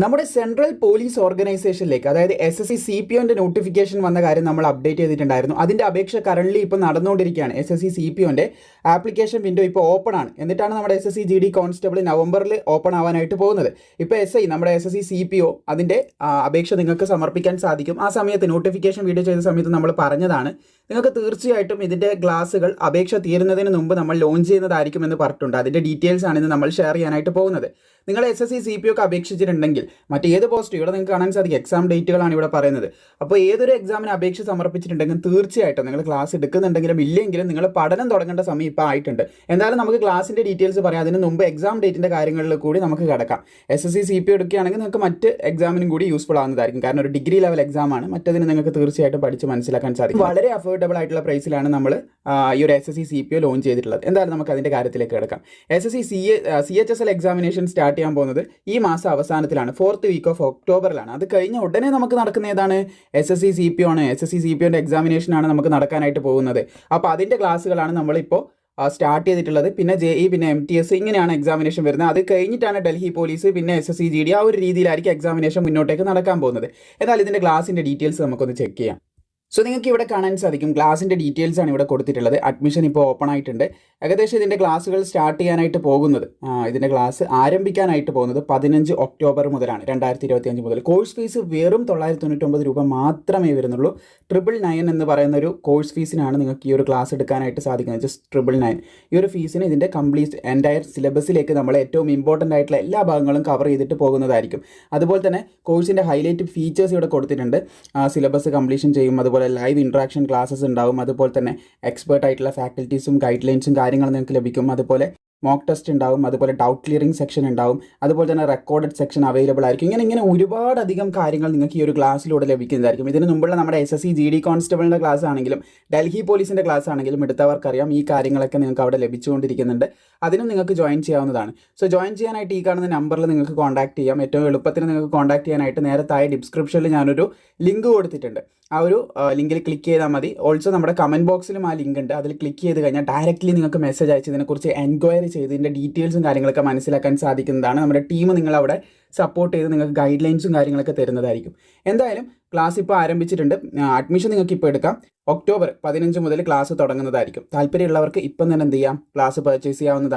നമ്മുടെ central police ഓർഗനൈസേഷനിലേക്ക് അതായത് SSC CPOന്റെ notification വന്ന കാര്യം നമ്മൾ അപ്ഡേറ്റ് ചെയ്തിട്ടുണ്ടായിരുന്നു. അതിന്റെ അപേക്ഷ കറന്റ് ഇപ്പോൾ നടന്നുകൊണ്ടിരിക്കുകയാണ്. SSC CPOന്റെ ആപ്ലിക്കേഷൻ വിൻഡോ ഇപ്പോൾ ഓപ്പൺ ആണ്. എന്നിട്ടാണ് നമ്മുടെ SSC GD കോൺസ്റ്റബിൾ നവംബറിൽ ഓപ്പൺ ആവാനായിട്ട് പോകുന്നത്. ഇപ്പോൾ SI നമ്മുടെ SSC CPO അതിന്റെ അപേക്ഷ നിങ്ങൾക്ക് സമർപ്പിക്കാൻ സാധിക്കും. ആ സമയത്ത് നോട്ടിഫിക്കേഷൻ വീഡിയോ ചെയ്ത സമയത്ത് നമ്മൾ പറഞ്ഞതാണ്, നിങ്ങൾക്ക് തീർച്ചയായിട്ടും ഇതിന്റെ ക്ലാസ്സുകൾ അപേക്ഷ തീരുന്നതിന് മുമ്പ് നമ്മൾ ലോഞ്ച് ചെയ്യുന്നതായിരിക്കും എന്ന് പറഞ്ഞിട്ടുണ്ട്. അതിന്റെ ഡീറ്റെയിൽസ് ആണ് ഇന്ന് നമ്മൾ ഷെയർ ചെയ്യാനായിട്ട് പോകുന്നത്. നിങ്ങൾ SSC CPOക്ക് അപേക്ഷിച്ചിട്ടുണ്ടെങ്കിൽ മറ്റേത് പോസ്റ്റ് ഇവിടെ നിങ്ങൾക്ക് കാണാൻ സാധിക്കും, എക്സാം ഡേറ്റുകളാണ് ഇവിടെ പറയുന്നത്. അപ്പോൾ ഏതൊരു എക്സാമിന് അപേക്ഷ സമർപ്പിച്ചിട്ടുണ്ടെങ്കിൽ തീർച്ചയായിട്ടും നിങ്ങൾ ക്ലാസ് എടുക്കുന്നുണ്ടെങ്കിലും ഇല്ലെങ്കിലും നിങ്ങൾ പഠനം തുടങ്ങേണ്ട സമയം ഇപ്പോൾ ആയിട്ടുണ്ട്. എന്തായാലും നമുക്ക് ക്ലാസിൻ്റെ ഡീറ്റെയിൽസ് പറയാം. അതിന് മുമ്പ് എക്സാം ഡേറ്റിൻ്റെ കാര്യങ്ങളിൽ കൂടി നമുക്ക് കിടക്കാം. SSC CPO എടുക്കുകയാണെങ്കിൽ നിങ്ങൾക്ക് മറ്റ് എക്സാമിനും കൂടി യൂസ്ഫുൾ ആവുന്നതായിരിക്കും. കാരണം ഒരു ഡിഗ്രി ലെവൽ എക്സാം ആണ്. മറ്റതിന് നിങ്ങൾക്ക് തീർച്ചയായിട്ടും പഠിച്ച് മനസ്സിലാക്കാൻ സാധിക്കും. വളരെ അഫോർഡബിൾ ആയിട്ടുള്ള പ്രൈസിലാണ് നമ്മൾ ഈ ഒരു SSC CPO ലോഞ്ച് ചെയ്തിട്ടുള്ളത്. എന്തായാലും നമുക്ക് അതിൻ്റെ കാര്യത്തിലേക്ക് കിടക്കാം. SSC CHSL എക്സാമിനേഷൻ സ്റ്റാർട്ട് ചെയ്യാൻ പോകുന്നത് ഈ മാസം അവസാനത്തിലാണ്, 4th വീക്ക് ഓഫ് ഒക്ടോബറിലാണ്. അത് കഴിഞ്ഞ ഉടനെ നമുക്ക് നടക്കുന്ന ഏതാണ്? SSC CPO ആണ്. SSC CPOന്റെ എക്സാമിനേഷൻ ആണ് നമുക്ക് നടക്കാനായിട്ട് പോകുന്നത്. അപ്പോൾ അതിൻ്റെ ക്ലാസ്സുകളാണ് നമ്മളിപ്പോൾ സ്റ്റാർട്ട് ചെയ്തിട്ടുള്ളത്. പിന്നെ JE, പിന്നെ MTS, ഇങ്ങനെയാണ് എക്സാമിനേഷൻ വരുന്നത്. അത് കഴിഞ്ഞിട്ടാണ് ഡൽഹി പോലീസ്, പിന്നെ SSC GD, ആ ഒരു രീതിയിലായിരിക്കും എക്സാമിനേഷൻ മുന്നോട്ടേക്ക് നടക്കാൻ പോകുന്നത്. എന്നാൽ ഇതിൻ്റെ ക്ലാസിൻ്റെ ഡീറ്റെയിൽസ് നമുക്കൊന്ന് ചെക്ക് ചെയ്യാം. സോ നിങ്ങൾക്ക് ഇവിടെ കാണാൻ സാധിക്കും, ക്ലാസിൻ്റെ ഡീറ്റെയിൽസ് ആണ് ഇവിടെ കൊടുത്തിട്ടുള്ളത്. അഡ്മിഷൻ ഇപ്പോൾ ഓപ്പൺ ആയിട്ടുണ്ട്. ഏകദേശം ഇതിൻ്റെ ക്ലാസ്സുകൾ സ്റ്റാർട്ട് ചെയ്യാനായിട്ട് പോകുന്നത്, ഇതിൻ്റെ ക്ലാസ് ആരംഭിക്കാനായിട്ട് പോകുന്നത് 15 ഒക്ടോബർ മുതലാണ്, 2025 മുതൽ. കോഴ്സ് ഫീസ് വെറും 999 രൂപ മാത്രമേ വരുന്നുള്ളൂ. 999 എന്ന് പറയുന്ന ഒരു കോഴ്സ് ഫീസിനാണ് നിങ്ങൾക്ക് ഈ ഒരു ക്ലാസ് എടുക്കാനായിട്ട് സാധിക്കുന്നത്. ജസ്റ്റ് 999. ഈ ഒരു ഫീസിന് ഇതിൻ്റെ കംപ്ലീറ്റ് എൻറ്റയർ സിലബസിലേക്ക് നമ്മൾ ഏറ്റവും ഇമ്പോർട്ടൻ്റ് ആയിട്ടുള്ള എല്ലാ ഭാഗങ്ങളും കവർ ചെയ്തിട്ട് പോകുന്നതായിരിക്കും. അതുപോലെ തന്നെ കോഴ്സിൻ്റെ ഹൈലൈറ്റ് ഫീച്ചേഴ്സ് ഇവിടെ കൊടുത്തിട്ടുണ്ട്. സിലബസ് കംപ്ലീഷൻ ചെയ്യും, അതുപോലെ ലൈവ് ഇൻട്രാക്ഷൻ ക്ലാസ്സസ് ഉണ്ടാവും, അതുപോലെ തന്നെ എക്സ്പേർട്ട് ആയിട്ടുള്ള ഫാക്കൽറ്റീസും ഗൈഡ് ലൈൻസും കാര്യങ്ങളും നിങ്ങൾക്ക് ലഭിക്കും. അതുപോലെ മോക്ക് ടെസ്റ്റ് ഉണ്ടാവും, അതുപോലെ ഡൗട്ട് ക്ലിയറിംഗ് സെക്ഷൻ ഉണ്ടാവും, അതുപോലെ തന്നെ റെക്കോർഡഡ് സെക്ഷൻ അവൈലബിൾ ആയിരിക്കും. ഇങ്ങനെ ഒരുപാടധികം കാര്യങ്ങൾ നിങ്ങൾക്ക് ഈ ഒരു ക്ലാസ്സിലൂടെ ലഭിക്കുന്നതായിരിക്കും. ഇതിന് മുമ്പുള്ള നമ്മുടെ SSC GD കോൺസ്റ്റബിളിൻ്റെ ക്ലാസ് ആണെങ്കിലും ഡൽഹി പോലീസിൻ്റെ ക്ലാസ് ആണെങ്കിലും എടുത്തവർക്കറിയാം, ഈ കാര്യങ്ങളൊക്കെ നിങ്ങൾക്ക് അവിടെ ലഭിച്ചുകൊണ്ടിരിക്കുന്നുണ്ട്. അതിനും നിങ്ങൾക്ക് ജോയിൻ ചെയ്യാവുന്നതാണ്. സോ ജോയിൻ ചെയ്യാനായിട്ട് ഈ കാണുന്ന നമ്പറിൽ നിങ്ങൾക്ക് കോൺടാക്ട് ചെയ്യാം. ഏറ്റവും എളുപ്പത്തിന് നിങ്ങൾക്ക് കോൺടാക്ട് ചെയ്യാനായിട്ട് നേരെ താഴെ ഡിസ്ക്രിപ്ഷനിൽ ഞാനൊരു ലിങ്ക് കൊടുത്തിട്ടുണ്ട്. ആ ഒരു ലിങ്കിൽ ക്ലിക്ക് ചെയ്താൽ മതി. ഓൾസോ നമ്മുടെ കമൻറ്റ് ബോക്സിലും ആ ലിങ്ക് ഉണ്ട്. അതിൽ ക്ലിക്ക് ചെയ്ത് കഴിഞ്ഞാൽ ഡയറക്റ്റ്ലി നിങ്ങൾക്ക് മെസ്സേജ് അയച്ച് ഇതിനെക്കുറിച്ച് എൻക്വയറി ചെയ്ത് ഇതിൻ്റെ ഡീറ്റെയിൽസും കാര്യങ്ങളൊക്കെ മനസ്സിലാക്കാൻ സാധിക്കുന്നതാണ്. നമ്മുടെ ടീം നിങ്ങളവിടെ സപ്പോർട്ട് ചെയ്ത് നിങ്ങൾക്ക് ഗൈഡ് ലൈൻസും കാര്യങ്ങളൊക്കെ തരുന്നതായിരിക്കും. എന്തായാലും ക്ലാസ് ഇപ്പോൾ ആരംഭിച്ചിട്ടുണ്ട്. അഡ്മിഷൻ നിങ്ങൾക്ക് ഇപ്പോൾ എടുക്കാം. ഒക്ടോബർ 15 മുതൽ ക്ലാസ് തുടങ്ങുന്നതായിരിക്കും. താല്പര്യമുള്ളവർക്ക് ഇപ്പം തന്നെ എന്ത് ചെയ്യാം, ക്ലാസ് പർച്ചേസ് ചെയ്യാവുന്നതാണ്.